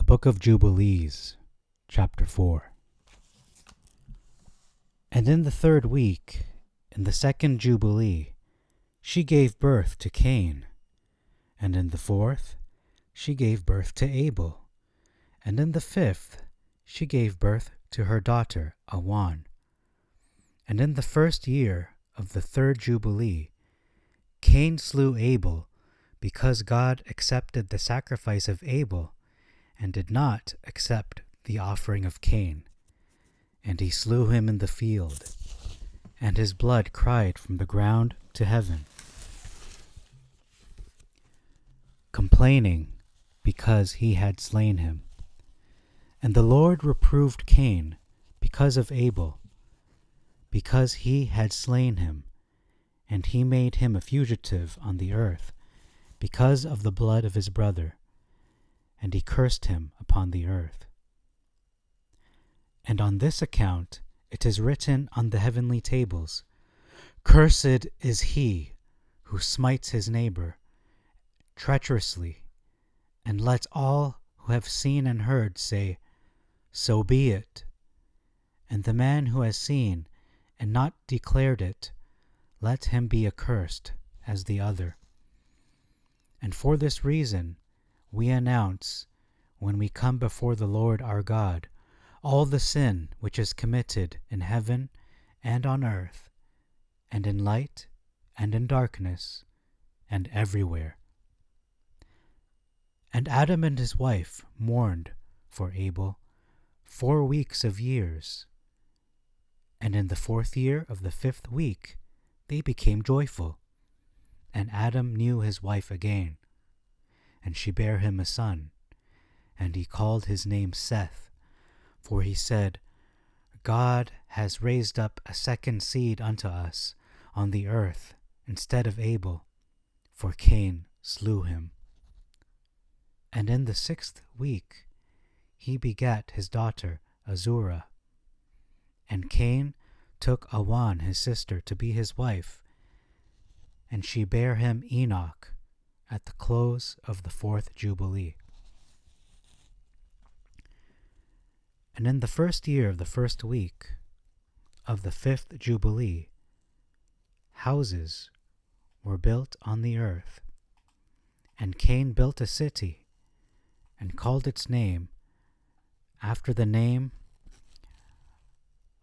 Book of Jubilees, Chapter 4. And in the 3rd week, in the 2nd Jubilee, she gave birth to Cain. And in the 4th, she gave birth to Abel. And in the 5th, she gave birth to her daughter, Awan. And in the 1st year of the 3rd Jubilee, Cain slew Abel, because God accepted the sacrifice of Abel, and did not accept the offering of Cain. And he slew him in the field, and his blood cried from the ground to heaven, complaining because he had slain him. And the Lord reproved Cain because of Abel, because he had slain him, and he made him a fugitive on the earth, because of the blood of his brother, and he cursed him upon the earth. And on this account it is written on the heavenly tables, Cursed is he who smites his neighbor treacherously, and let all who have seen and heard say, So be it. And the man who has seen and not declared it, let him be accursed as the other. And for this reason we announce, when we come before the Lord our God, all the sin which is committed in heaven and on earth, and in light and in darkness, and everywhere. And Adam and his wife mourned for Abel 4 weeks of years. And in the 4th year of the 5th week they became joyful. And Adam knew his wife again, and she bare him a son, and he called his name Seth, for he said, God has raised up a second seed unto us on the earth instead of Abel, for Cain slew him. And in the 6th week he begat his daughter Azurah. And Cain took Awan his sister to be his wife, and she bare him Enoch at the close of the 4th Jubilee. And in the 1st year of the 1st week of the 5th Jubilee, houses were built on the earth. And Cain built a city, and called its name after the name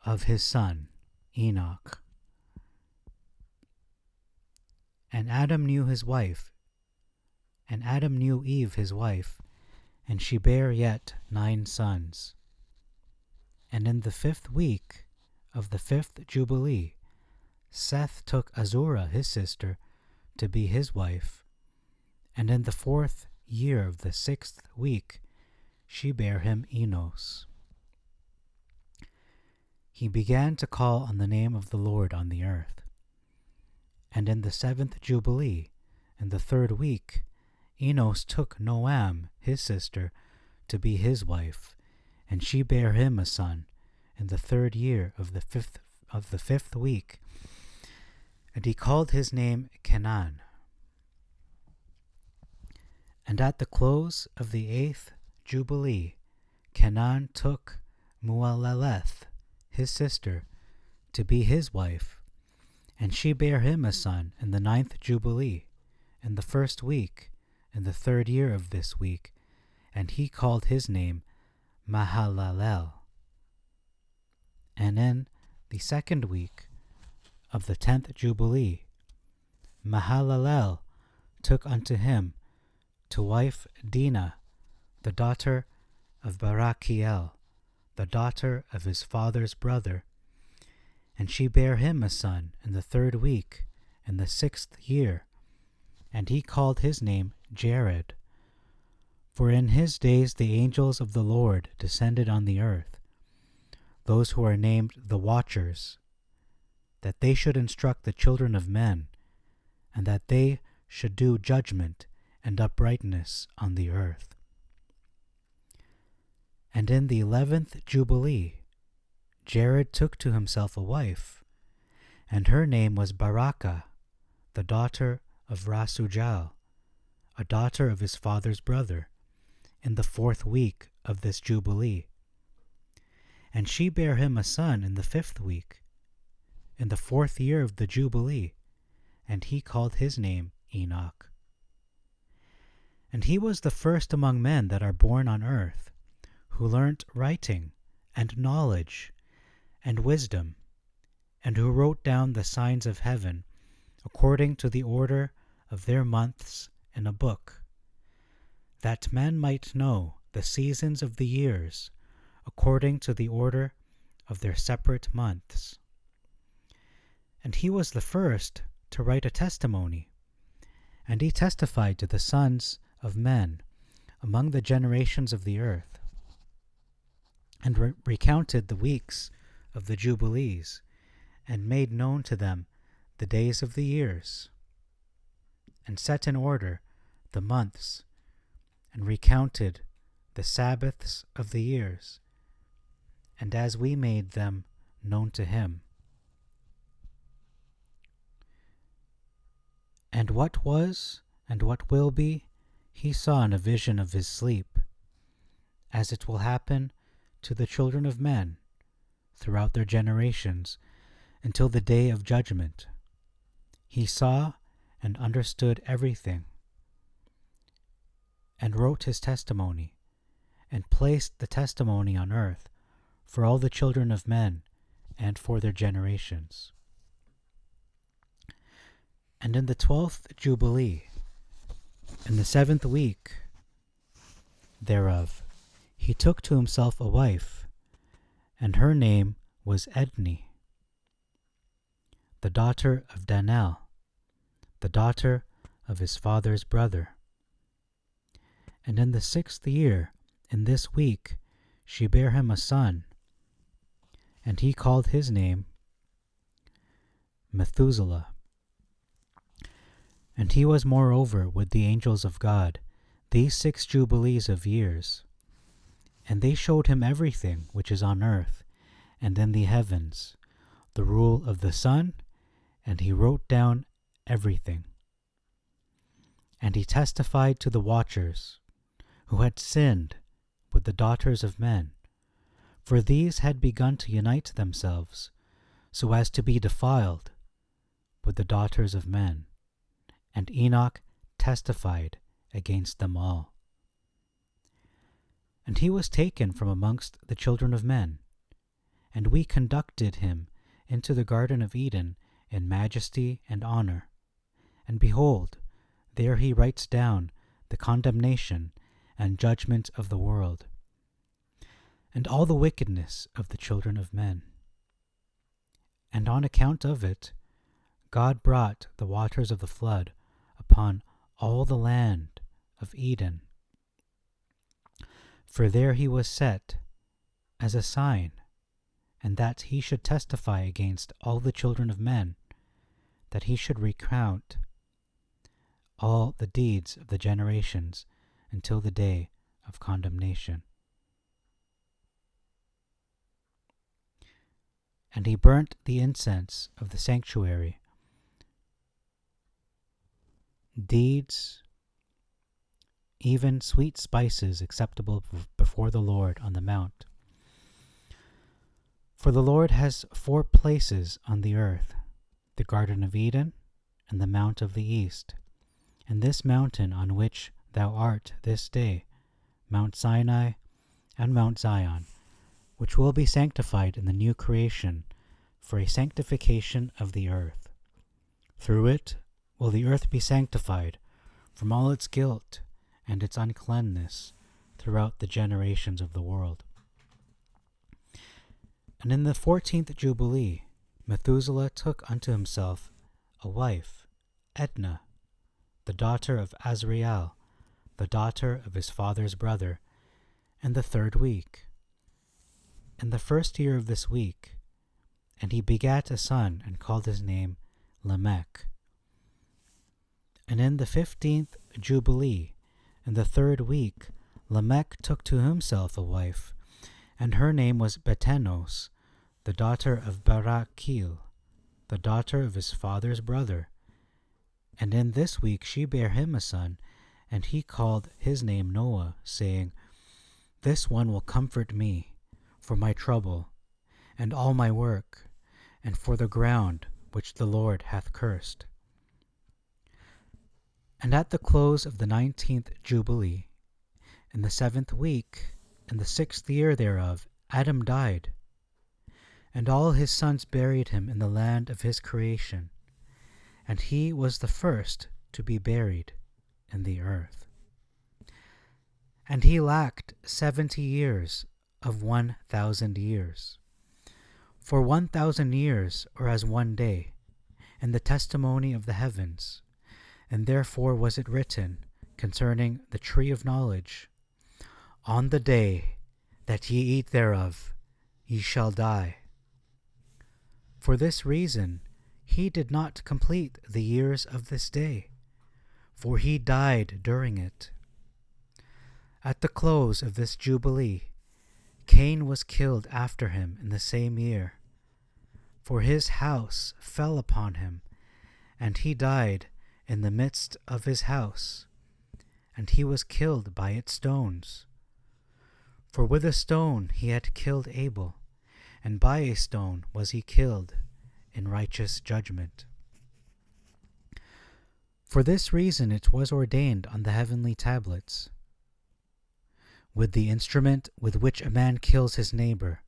of his son Enoch. And Adam knew Eve his wife, and she bare yet 9 sons. And in the 5th week of the 5th Jubilee, Seth took Azurah his sister to be his wife, and in the 4th year of the 6th week she bare him Enos. He began to call on the name of the Lord on the earth. And in the 7th Jubilee, in the 3rd week, Enos took Noam his sister to be his wife, and she bare him a son in the 3rd year of the 5th week, and he called his name Canaan. And at the close of the 8th Jubilee, Canaan took Mualaleth his sister to be his wife, and she bare him a son in the 9th Jubilee, in the 1st week, in the 3rd year of this week, and he called his name Mahalalel. And in the 2nd week of the 10th Jubilee, Mahalalel took unto him to wife Dinah, the daughter of Barachiel, the daughter of his father's brother, and she bare him a son in the 3rd week, in the 6th year, and he called his name Jared. For in his days the angels of the Lord descended on the earth, those who are named the Watchers, that they should instruct the children of men, and that they should do judgment and uprightness on the earth. And in the 11th Jubilee, Jared took to himself a wife, and her name was Barakah, the daughter of Rasujal, a daughter of his father's brother, in the 4th week of this Jubilee. And she bare him a son in the 5th week, in the 4th year of the Jubilee, and he called his name Enoch. And he was the first among men that are born on earth, who learnt writing, and knowledge, and wisdom, and who wrote down the signs of heaven, according to the order of their months in a book, that men might know the seasons of the years, according to the order of their separate months. And he was the first to write a testimony, and he testified to the sons of men among the generations of the earth, and recounted the weeks of the Jubilees, and made known to them the days of the years, and set in order the months, and recounted the Sabbaths of the years, and as we made them known to him. And what was, and what will be, he saw in a vision of his sleep, as it will happen to the children of men throughout their generations, until the day of judgment. He saw and understood everything, and wrote his testimony, and placed the testimony on earth for all the children of men and for their generations. And in the 12th Jubilee, in the 7th week thereof, he took to himself a wife, and her name was Edni, the daughter of Danel, the daughter of his father's brother. And in the 6th year, in this week, she bare him a son, and he called his name Methuselah. And he was moreover with the angels of God these 6 Jubilees of years. And they showed him everything which is on earth and in the heavens, the rule of the sun, and he wrote down everything. And he testified to the watchers, who had sinned with the daughters of men, for these had begun to unite themselves, so as to be defiled with the daughters of men. And Enoch testified against them all. And he was taken from amongst the children of men, and we conducted him into the Garden of Eden in majesty and honor. And behold, there he writes down the condemnation and judgment of the world, and all the wickedness of the children of men. And on account of it, God brought the waters of the flood upon all the land of Eden. For there he was set as a sign, and that he should testify against all the children of men, that he should recount all the deeds of the generations until the day of condemnation. And he burnt the incense of the sanctuary, deeds, even sweet spices acceptable before the Lord on the mount. For the Lord has 4 places on the earth, the Garden of Eden, and the Mount of the East, and this mountain on which thou art this day, Mount Sinai and Mount Zion, which will be sanctified in the new creation for a sanctification of the earth. Through it will the earth be sanctified from all its guilt and its uncleanness throughout the generations of the world. And in the 14th Jubilee, Methuselah took unto himself a wife, Edna, the daughter of Azrael, the daughter of his father's brother, in the 3rd week, in the 1st year of this week. And he begat a son, and called his name Lamech. And in the 15th Jubilee, in the 3rd week, Lamech took to himself a wife, and her name was Betenos, the daughter of Barachil, the daughter of his father's brother. And in this week she bare him a son, and he called his name Noah, saying, This one will comfort me for my trouble and all my work, and for the ground which the Lord hath cursed. And at the close of the 19th Jubilee, in the 7th week, in the 6th year thereof, Adam died, and all his sons buried him in the land of his creation, and he was the first to be buried in the earth. And he lacked 70 years of 1,000 years. For 1,000 years are as one day, in the testimony of the heavens, and therefore was it written concerning the tree of knowledge, On the day that ye eat thereof, ye shall die. For this reason he did not complete the years of this day, for he died during it. At the close of this Jubilee, Cain was killed after him in the same year, for his house fell upon him, and he died in the midst of his house, and he was killed by its stones. For with a stone he had killed Abel, and by a stone was he killed in righteous judgment. For this reason it was ordained on the heavenly tablets, With the instrument with which a man kills his neighbor,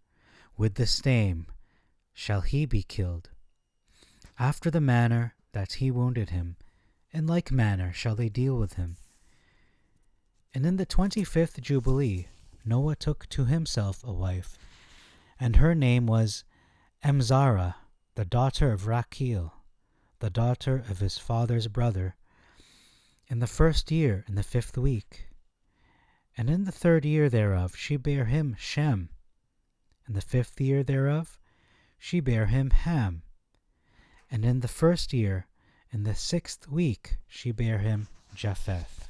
with the same shall he be killed. After the manner that he wounded him, in like manner shall they deal with him. And in the 25th Jubilee Noah took to himself a wife, and her name was Emzara, the daughter of Rachel, the daughter of his father's brother, in the 1st year, in the 5th week. And in the 3rd year thereof she bare him Shem. In the 5th year thereof she bare him Ham. And in the 1st year, in the 6th week, she bare him Japheth.